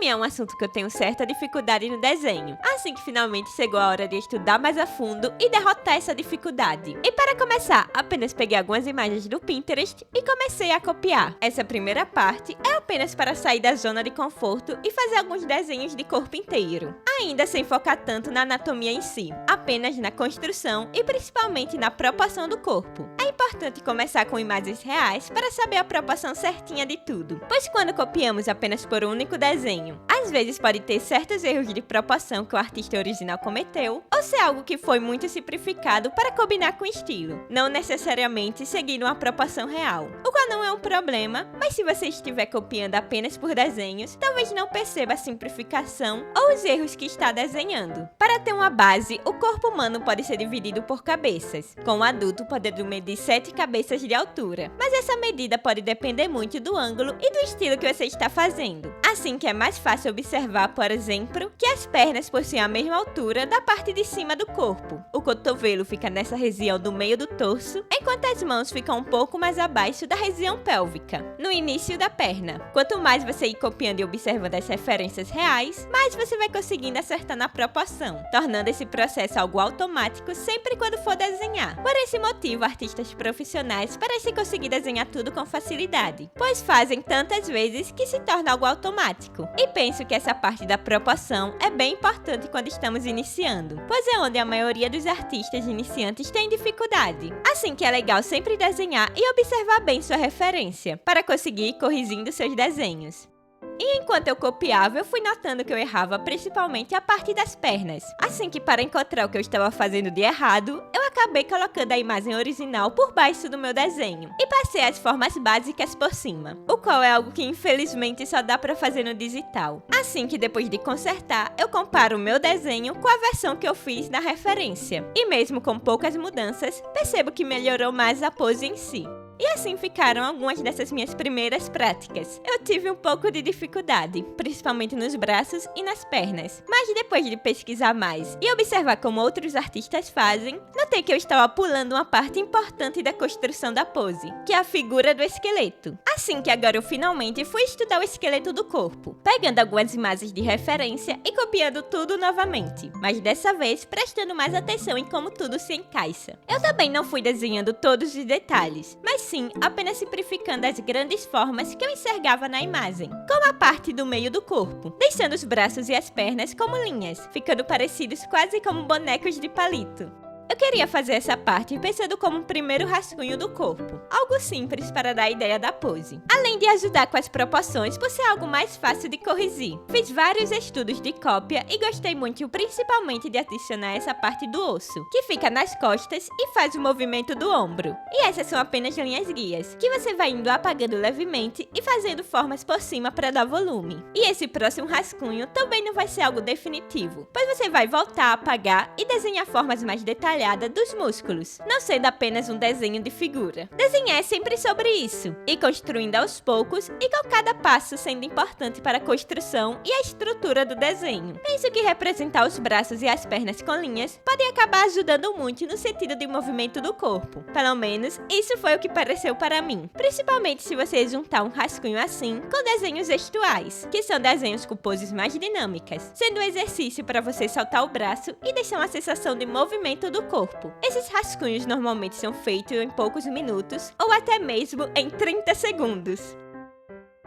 Também é um assunto que eu tenho certa dificuldade no desenho, assim que finalmente chegou a hora de estudar mais a fundo e derrotar essa dificuldade. E para começar, apenas peguei algumas imagens do Pinterest e comecei a copiar. Essa primeira parte é apenas para sair da zona de conforto e fazer alguns desenhos de corpo inteiro, ainda sem focar tanto na anatomia em si, apenas na construção e principalmente na proporção do corpo. É importante começar com imagens reais para saber a proporção certinha de tudo, pois quando copiamos apenas por um único desenho, às vezes pode ter certos erros de proporção que o artista original cometeu, ou ser algo que foi muito simplificado para combinar com o estilo, não necessariamente seguindo uma proporção real, o qual não é um problema, mas se você estiver copiando apenas por desenhos, talvez não perceba a simplificação ou os erros que está desenhando. Para ter uma base, o corpo humano pode ser dividido por cabeças, com o adulto podendo medir 7 cabeças de altura, mas essa medida pode depender muito do ângulo e do estilo que você está fazendo. Assim que é mais fácil observar, por exemplo, que as pernas possuem a mesma altura da parte de cima do corpo. O cotovelo fica nessa região do meio do torso, enquanto as mãos ficam um pouco mais abaixo da região pélvica, no início da perna. Quanto mais você ir copiando e observando as referências reais, mais você vai conseguindo acertar na proporção, tornando esse processo algo automático sempre quando for desenhar. Por esse motivo, artistas profissionais parecem conseguir desenhar tudo com facilidade, pois fazem tantas vezes que se torna algo automático. E penso que essa parte da proporção é bem importante quando estamos iniciando, pois é onde a maioria dos artistas iniciantes tem dificuldade. Assim que é legal sempre desenhar e observar bem sua referência, para conseguir ir corrigindo seus desenhos. E enquanto eu copiava, eu fui notando que eu errava principalmente a parte das pernas. Assim que para encontrar o que eu estava fazendo de errado, eu acabei colocando a imagem original por baixo do meu desenho e passei as formas básicas por cima, o qual é algo que infelizmente só dá para fazer no digital. Assim que depois de consertar, eu comparo o meu desenho com a versão que eu fiz na referência. E mesmo com poucas mudanças, percebo que melhorou mais a pose em si. E assim ficaram algumas dessas minhas primeiras práticas. Eu tive um pouco de dificuldade, principalmente nos braços e nas pernas. Mas depois de pesquisar mais e observar como outros artistas fazem, notei que eu estava pulando uma parte importante da construção da pose, que é a figura do esqueleto. Assim que agora eu finalmente fui estudar o esqueleto do corpo, pegando algumas imagens de referência e copiando tudo novamente, mas dessa vez prestando mais atenção em como tudo se encaixa. Eu também não fui desenhando todos os detalhes, mas sim apenas simplificando as grandes formas que eu enxergava na imagem, como a parte do meio do corpo, deixando os braços e as pernas como linhas, ficando parecidos quase como bonecos de palito. Eu queria fazer essa parte pensando como um primeiro rascunho do corpo, algo simples para dar a ideia da pose, além de ajudar com as proporções por ser algo mais fácil de corrigir. Fiz vários estudos de cópia e gostei muito principalmente de adicionar essa parte do osso, que fica nas costas e faz o movimento do ombro. E essas são apenas linhas guias, que você vai indo apagando levemente e fazendo formas por cima para dar volume. E esse próximo rascunho também não vai ser algo definitivo, pois você vai voltar a apagar e desenhar formas mais detalhadas dos músculos, não sendo apenas um desenho de figura. Desenhar é sempre sobre isso, e construindo aos poucos e com cada passo sendo importante para a construção e a estrutura do desenho. Penso que representar os braços e as pernas com linhas pode acabar ajudando muito no sentido de movimento do corpo. Pelo menos, isso foi o que pareceu para mim, principalmente se você juntar um rascunho assim com desenhos gestuais, que são desenhos com poses mais dinâmicas, sendo um exercício para você soltar o braço e deixar uma sensação de movimento do corpo. Esses rascunhos normalmente são feitos em poucos minutos ou até mesmo em 30 segundos.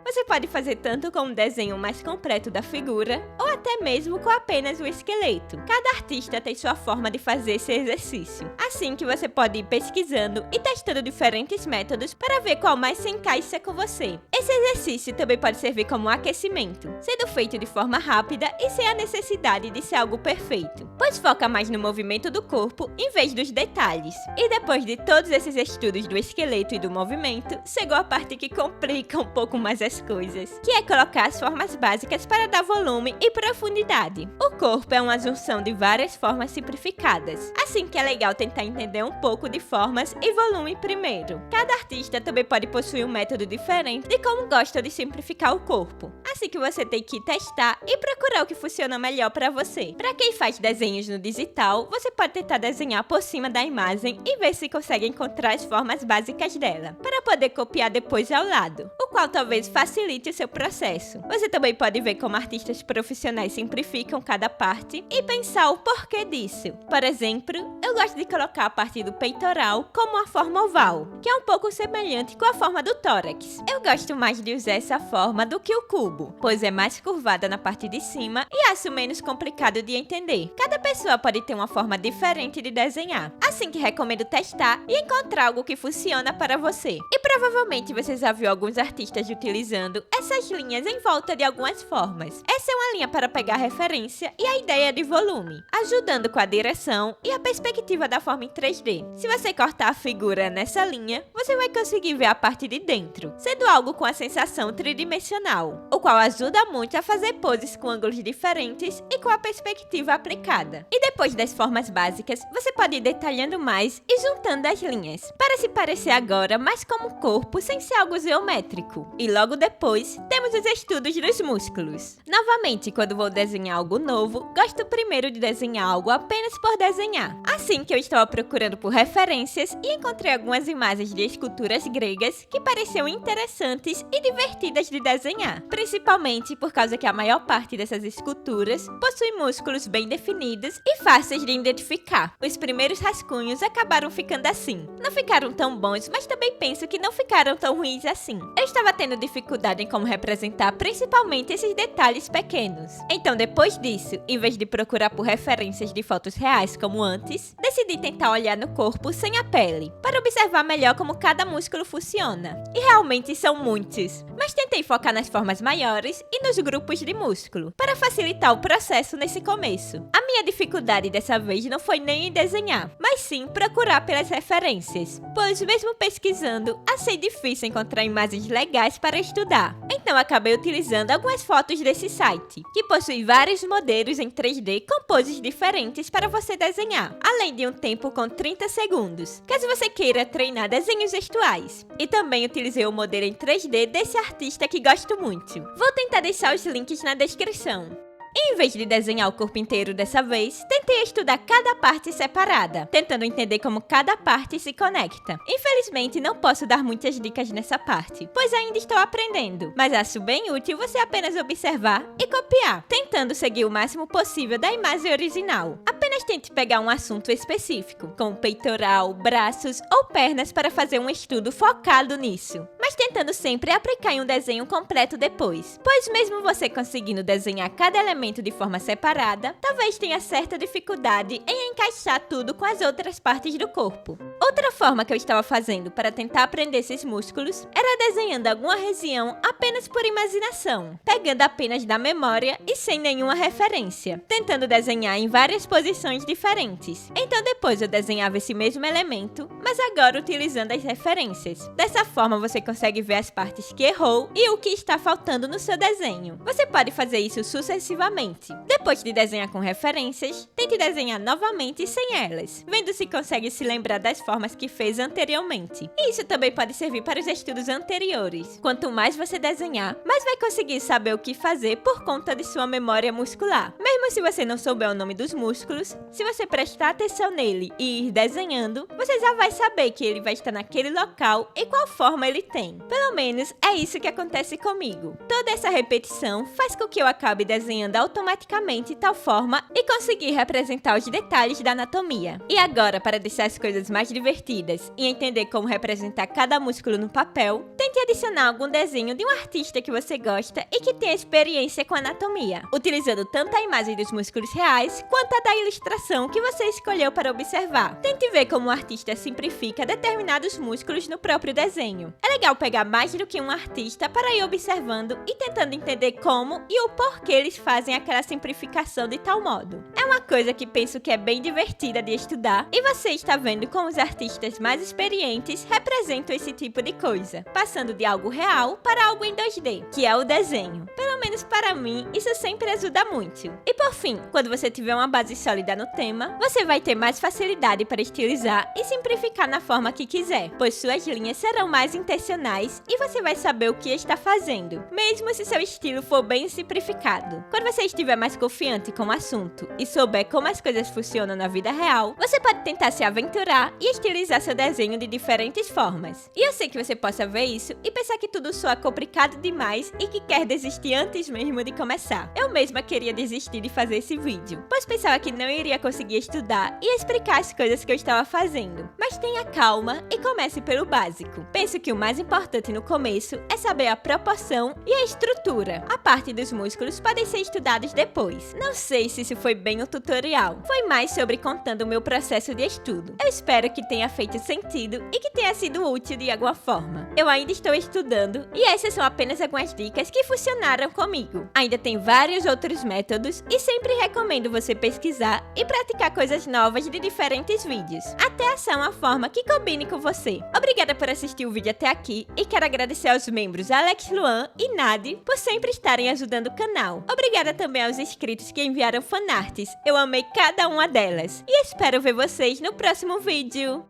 Você pode fazer tanto com um desenho mais completo da figura, ou até mesmo com apenas o esqueleto. Cada artista tem sua forma de fazer esse exercício. Assim que você pode ir pesquisando e testando diferentes métodos para ver qual mais se encaixa com você. Esse exercício também pode servir como um aquecimento, sendo feito de forma rápida e sem a necessidade de ser algo perfeito, pois foca mais no movimento do corpo em vez dos detalhes. E depois de todos esses estudos do esqueleto e do movimento, chegou a parte que complica um pouco mais as coisas, que é colocar as formas básicas para dar volume e profundidade. O corpo é uma junção de várias formas simplificadas, assim que é legal tentar entender um pouco de formas e volume primeiro. Cada artista também pode possuir um método diferente de como gosta de simplificar o corpo, assim que você tem que testar e procurar o que funciona melhor para você. Para quem faz desenho desenhos no digital, você pode tentar desenhar por cima da imagem e ver se consegue encontrar as formas básicas dela, para poder copiar depois ao lado, o qual talvez facilite o seu processo. Você também pode ver como artistas profissionais simplificam cada parte e pensar o porquê disso. Por exemplo, eu gosto de colocar a parte do peitoral como uma forma oval, que é um pouco semelhante com a forma do tórax. Eu gosto mais de usar essa forma do que o cubo, pois é mais curvada na parte de cima e acho menos complicado de entender. Cada pessoa pode ter uma forma diferente de desenhar, assim que recomendo testar e encontrar algo que funciona para você. E provavelmente você já viu alguns artistas utilizando essas linhas em volta de algumas formas. Essa é uma linha para pegar referência e a ideia de volume, ajudando com a direção e a perspectiva da forma em 3D. Se você cortar a figura nessa linha, você vai conseguir ver a parte de dentro, sendo algo com a sensação tridimensional, o qual ajuda muito a fazer poses com ângulos diferentes e com a perspectiva aplicada. E depois das formas básicas, você pode ir detalhando mais e juntando as linhas, para se parecer agora mais como um corpo sem ser algo geométrico. E logo depois, temos os estudos dos músculos. Novamente, quando vou desenhar algo novo, gosto primeiro de desenhar algo apenas por desenhar. Assim que eu estava procurando por referências e encontrei algumas imagens de esculturas gregas que pareciam interessantes e divertidas de desenhar, principalmente por causa que a maior parte dessas esculturas possui músculos bem definidos e fáceis de identificar. Os primeiros rascunhos acabaram ficando assim. Não ficaram tão bons, mas também penso que não ficaram tão ruins assim. Eu estava tendo dificuldade em como representar principalmente esses detalhes pequenos. Então, depois disso, em vez de procurar por referências de fotos reais como antes, decidi tentar olhar no corpo sem a pele, para observar melhor como cada músculo funciona. E realmente são muitos, mas tentei focar nas formas maiores e nos grupos de músculo, para facilitar o processo nesse começo. A minha dificuldade dessa vez não foi nem em desenhar, mas sim procurar pelas referências, pois mesmo pesquisando, achei difícil encontrar imagens legais para estudar. Então acabei utilizando algumas fotos desse site, que possui vários modelos em 3D com poses diferentes para você desenhar, além de um tempo com 30 segundos, caso você queira treinar desenhos gestuais. E também utilizei o modelo em 3D desse artista que gosto muito. Vou tentar deixar os links na descrição. E em vez de desenhar o corpo inteiro dessa vez, tentei estudar cada parte separada, tentando entender como cada parte se conecta. Infelizmente, não posso dar muitas dicas nessa parte, pois ainda estou aprendendo, mas acho bem útil você apenas observar e copiar, tentando seguir o máximo possível da imagem original. Apenas tente pegar um assunto específico, como peitoral, braços ou pernas para fazer um estudo focado nisso, mas tentando sempre aplicar em um desenho completo depois, pois mesmo você conseguindo desenhar cada elemento de forma separada, talvez tenha certa dificuldade em encaixar tudo com as outras partes do corpo. Outra forma que eu estava fazendo para tentar aprender esses músculos era desenhando alguma região apenas por imaginação, pegando apenas da memória e sem nenhuma referência, tentando desenhar em várias posições diferentes. Então depois eu desenhava esse mesmo elemento, mas agora utilizando as referências. Dessa forma você consegue ver as partes que errou e o que está faltando no seu desenho. Você pode fazer isso sucessivamente. Depois de desenhar com referências, tente desenhar novamente sem elas, vendo se consegue se lembrar das formas que fez anteriormente. E isso também pode servir para os estudos anteriores. Quanto mais você desenhar, mais vai conseguir saber o que fazer por conta de sua memória muscular. Mesmo se você não souber o nome dos músculos, se você prestar atenção nele e ir desenhando, você já vai saber que ele vai estar naquele local e qual forma ele tem. Pelo menos é isso que acontece comigo. Toda essa repetição faz com que eu acabe desenhando automaticamente tal forma e conseguir representar os detalhes da anatomia. E agora, para deixar as coisas mais divertidas e entender como representar cada músculo no papel, tente adicionar algum desenho de um artista que você gosta e que tenha experiência com anatomia, utilizando tanto a imagem dos músculos reais quanto a da ilustração que você escolheu para observar. Tente ver como o artista simplifica determinados músculos no próprio desenho. É legal pegar mais do que um artista para ir observando e tentando entender como e o porquê eles fazem aquela simplificação de tal modo. É uma coisa que penso que é bem divertida de estudar e você está vendo como os artistas mais experientes representam esse tipo de coisa, passando de algo real para algo em 2D, que é o desenho. Pelo menos para mim, isso sempre ajuda muito. E por fim, quando você tiver uma base sólida no tema, você vai ter mais facilidade para estilizar e simplificar na forma que quiser, pois suas linhas serão mais intencionais e você vai saber o que está fazendo, mesmo se seu estilo for bem simplificado. Quando você estiver mais confiante com o assunto e souber como as coisas funcionam na vida real, você pode tentar se aventurar e estilizar seu desenho de diferentes formas. E eu sei que você possa ver isso e pensar que tudo soa complicado demais e que quer desistir antes mesmo de começar. Eu mesma queria desistir de fazer esse vídeo, pois pensava que não iria conseguir estudar e explicar as coisas que eu estava fazendo. Mas tenha calma e comece pelo básico. Penso que o mais importante no começo é saber a proporção e a estrutura. A parte dos músculos podem ser estudados depois. Não sei se isso foi bem o tutorial. Foi mais sobre contando o meu processo de estudo. Eu espero que tenha feito sentido e que tenha sido útil de alguma forma. Eu ainda estou estudando e essas são apenas algumas dicas que funcionaram comigo. Ainda tem vários outros métodos e sempre recomendo você pesquisar e praticar coisas novas de diferentes vídeos, até achar uma forma que combine com você. Obrigada por assistir o vídeo até aqui e quero agradecer aos membros Alex Luan e Nadi por sempre estarem ajudando o canal. Obrigada também aos inscritos que enviaram fanarts, eu amei cada uma delas e espero ver vocês no próximo vídeo.